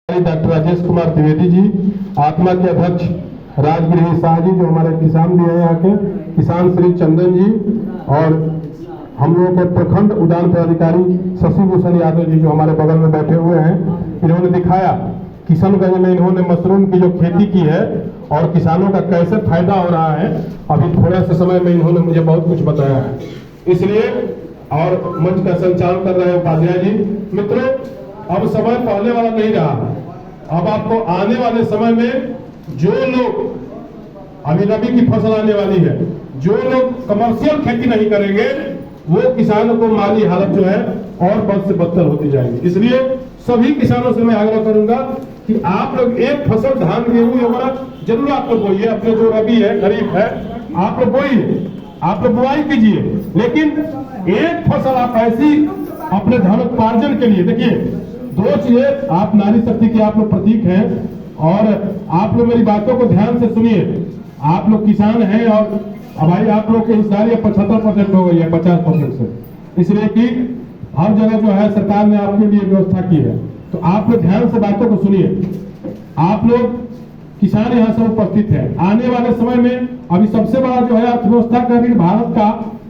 Doctor Rajesh Kumar Dwivedi ji, आत्मा के अध्यक्ष राजगृह शाह जी, जो हमारे किसान भी हैं यहाँ के, किसान श्री चंदन जी, और हम लोगों के प्रखंड उद्यान पदाधिकारी शशि भूषण यादव जी जो हमारे बगल में बैठे हुए हैं। इन्होंने दिखाया किशनगंज में इन्होंने मशरूम की जो खेती की है और किसानों का कैसे फायदा हो रहा है। अभी थोड़े से समय में इन्होंने मुझे बहुत कुछ बताया है, इसलिए और मंच का संचालन कर रहे हैं उपाध्याय जी। मित्रों, अब समय पहले वाला नहीं रहा। अब आपको आने वाले समय में जो लोग, अभी रबी की फसल आने वाली है, जो लोग कमर्शियल खेती नहीं करेंगे वो किसानों को माली हालत जो है और बद से बदतर होती जाएगी। इसलिए सभी किसानों से मैं आग्रह करूंगा कि आप लोग एक फसल धान गेहूं वगैरह जरूर आप लोग बोइए, अपने जो रबी है खरीफ है आप लोग बोइए, आप लोग बुआई कीजिए, लेकिन एक फसल आप ऐसी अपने धनोपार्जन के लिए देखिए। दो चीजें, आप नारी शक्ति के आप लोग प्रतीक हैं और आप लोग मेरी बातों को ध्यान से सुनिए। आप लोग किसान हैं और हमारी आप लोग की हिस्सेदारी 75% हो गई है 50% से, इसलिए कि हर जगह जो है सरकार ने आपके लिए व्यवस्था की है। तो आप लोग ध्यान से बातों को सुनिए। आप लोग किसान यहाँ से उपस्थित है। आने वाले समय में अभी सबसे बड़ा जो है अर्थव्यवस्था का ऋण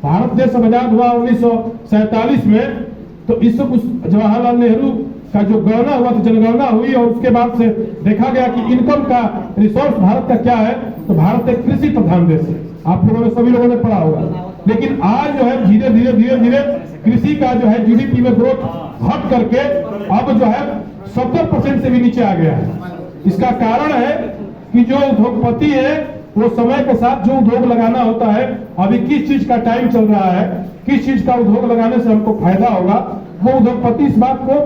भारत देश आजाद हुआ 1947 में, तो इस जवाहरलाल नेहरू का जो गणना हुआ तो जनगणना हुई और उसके बाद से देखा गया कि इनकम का रिसोर्स भारत का क्या है, तो भारत एक कृषि प्रधान देश है। आप लोगों ने सभी लोगों ने पढ़ा होगा, लेकिन आज जो है धीरे धीरे कृषि का जो है जीडीपी में ग्रोथ घट करके अब जो है 70% से भी नीचे आ गया है। इसका कारण है कि जो उद्योगपति है वो समय के साथ जो उद्योग लगाना होता है, अभी किस चीज का टाइम चल रहा है, किस चीज का उद्योग लगाने से हमको फायदा होगा, वो उद्योगपति इस बात को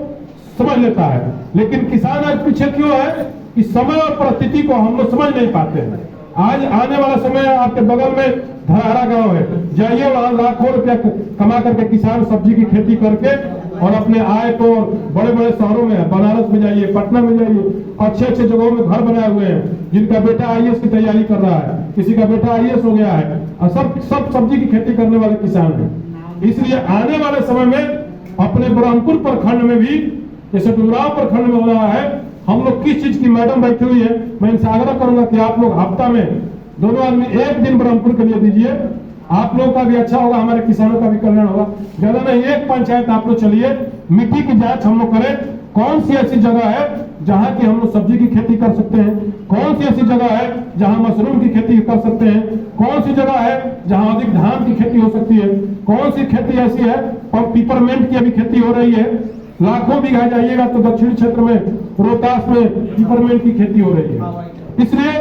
समझ लेता है। लेकिन किसान आज पीछे क्यों है कि समय और परिस्थिति को हम लोग समझ नहीं पाते हैं। आज आने वाला समय आपके बगल में धरहरा गांव है, जाइए वहां लाखों रुपया कमा करके किसान सब्जी की खेती करके और अपने आय को बड़े बड़े शहरों में, बनारस में जाइए, पटना में जाइए, अच्छे अच्छे जगहों में घर बनाए हुए हैं, जिनका बेटा आईएएस की तैयारी कर रहा है, किसी का बेटा आईएएस हो गया है, और सब सब्जी की खेती करने वाले किसान हैं। इसलिए आने वाले समय में अपने ब्रह्मपुर प्रखंड में भी, जैसे डुमराव प्रखंड में हो रहा है, हम लोग किस चीज की मैडम बैठी हुई है, मैं इनसे आग्रह करूंगा कि आप लोग हफ्ता में दोनों आदमी एक दिन ब्रह्मपुर के लिए दीजिए। आप लोगों का भी अच्छा होगा, हमारे किसानों का भी कल्याण होगा। ज्यादा नहीं, एक पंचायत आप लोग चलिए, मिट्टी की जांच हम लोग करें, कौन सी ऐसी जगह है जहाँ की हम लोग सब्जी की खेती कर सकते हैं, कौन सी ऐसी जगह है जहाँ मशरूम की खेती कर सकते हैं, कौन सी जगह है जहाँ अधिक धान की खेती हो सकती है, कौन सी खेती ऐसी है, और पिपरमेंट की अभी खेती हो रही है, लाखों बीघा जाइएगा तो दक्षिणी क्षेत्र में रोहतास में पिपरमेंट की खेती हो रही है। इसलिए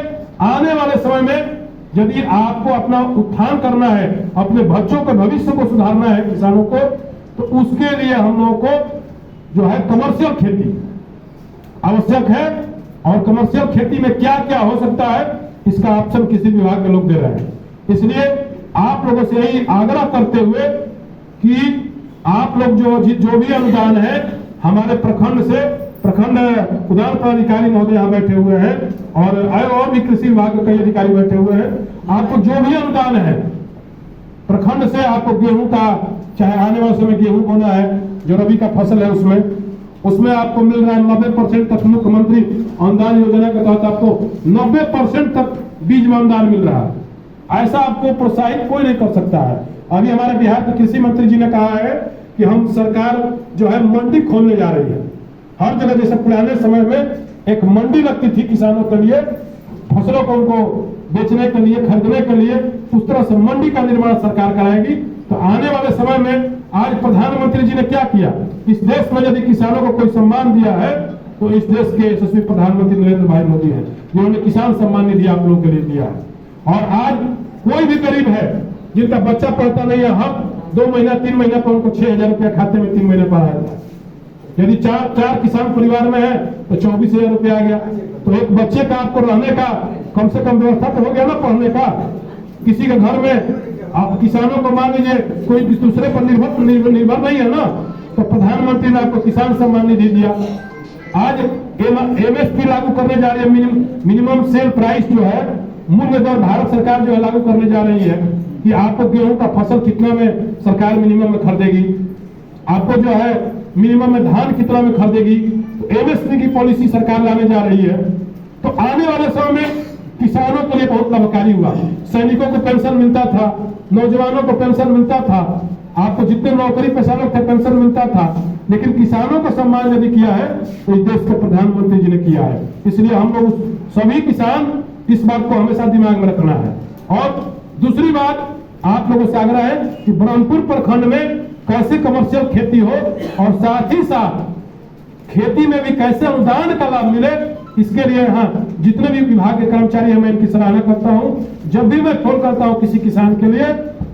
आने वाले समय में यदि आपको अपना उत्थान करना है, अपने बच्चों के भविष्य को सुधारना है किसानों को, तो उसके लिए हम लोगों को जो है कमर्शियल खेती आवश्यक है। और कमर्शियल खेती में क्या क्या हो सकता है इसका ऑप्शन किसी विभाग के लोग दे रहे हैं। इसलिए आप लोगों से यही आग्रह करते हुए कि आप लोग जो भी अनुदान है हमारे प्रखंड से, प्रखंड उद्यान पदाधिकारी महोदय यहाँ बैठे हुए हैं और भी कृषि विभाग के कई अधिकारी बैठे हुए हैं। आपको जो भी अनुदान है प्रखंड से, आपको गेहूं का, चाहे आने वाले समय गेहूं बोना है, जो रबी का फसल है उसमें आपको मिल रहा है 90% तक। मुख्यमंत्री अनुदान योजना के तहत आपको 90% तक बीज में अनुदान मिल रहा है। ऐसा आपको प्रोत्साहित कोई नहीं कर सकता है। अभी हमारे बिहार के कृषि मंत्री जी ने कहा है कि हम सरकार जो है मंडी खोलने जा रही है। हर जगह जैसे पुराने समय में एक मंडी लगती थी किसानों के लिए, फसलों को उनको बेचने के लिए, खरीदने के लिए, उस तरह से मंडी का निर्माण सरकार कराएगी। तो आने वाले समय में आज प्रधानमंत्री जी ने क्या किया, इस देश में यदि किसानों को कोई सम्मान दिया है तो इस देश के यशस्वी प्रधानमंत्री नरेंद्र भाई मोदी हैं, जिन्होंने किसान सम्मान निधि आप लोगों के लिए दिया है। और आज कोई भी गरीब है जिनका बच्चा पढ़ता नहीं है, हर 2 महीना 3 महीना पर उनको 6,000 रुपया खाते में 3 महीने पर आ जाता है। यदि चार किसान परिवार में है तो 24,000 रुपया आ गया। तो एक बच्चे का आपको रहने का कम से कम व्यवस्था तो हो गया ना, पढ़ने का। किसी के घर में आप किसानों को मान लीजिए कोई दूसरे पर निर्भर नहीं है ना, तो प्रधानमंत्री ने आपको किसान सम्मान निधि दिया। आज MSP लागू करने जा रही है, मिनिमम सेल प्राइस जो है, मूल्य दर भारत सरकार जो है लागू करने जा रही है कि आपको गेहूं का फसल कितना में सरकार मिनिमम में खरीदेगी, आपको जो है मिनिमम में धान कितना में खरीदेगी। तो एमएसपी की पॉलिसी सरकार लाने जा रही है, तो आने वाले समय में किसानों के लिए बहुत लाभकारी हुआ। सैनिकों को पेंशन मिलता था, नौजवानों को पेंशन मिलता था, आपको जितने नौकरी पेशा लोग थे पेंशन मिलता था, लेकिन किसानों को सम्मान यदि किया है तो इस देश के प्रधानमंत्री जी ने किया है। इसलिए हम लोग सभी किसान इस बात को हमेशा दिमाग में रखना है। और दूसरी बात, आप लोगों से आग्रह है कि ब्रह्मपुर प्रखंड में कैसे कमर्शियल खेती हो और साथ ही साथ खेती में भी कैसे अनुदान का लाभ मिले, इसके लिए यहाँ जितने भी विभाग के कर्मचारी हैं मैं इनकी सराहना करता हूँ। जब भी मैं फोन करता हूँ किसी किसान के लिए,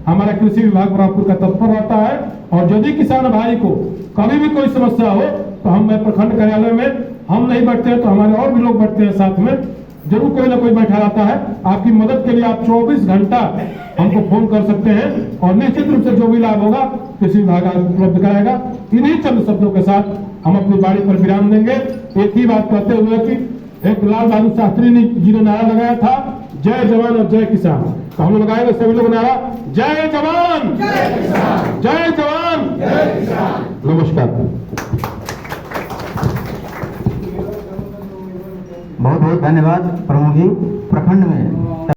हमारा कृषि विभाग ब्रह्मपुर का तत्पर रहता है। और यदि किसान भाई को कभी भी कोई समस्या हो तो हम प्रखंड कार्यालय में हम नहीं बैठते हैं तो हमारे और भी लोग बैठते हैं साथ में, जरूर कोई ना कोई बैठा रहता है। आपकी मदद के लिए आप 24 घंटा हमको फोन कर सकते हैं और निश्चित रूप से जो भी लाभ होगा कृषि विभाग उपलब्ध कराएगा। इन्हीं चंद शब्दों के साथ हम अपनी बाड़ी पर विराम देंगे, एक ही बात कहते हुए कि एक लाल बहादुर शास्त्री जी ने नारा लगाया था, जय जवान और जय किसान। तो हम लगाएंगे सभी लोग नारा, जय जवान जय किसान, जय जवान जय किसान। नमस्कार। बहुत बहुत धन्यवाद प्रमुख जी। प्रखंड में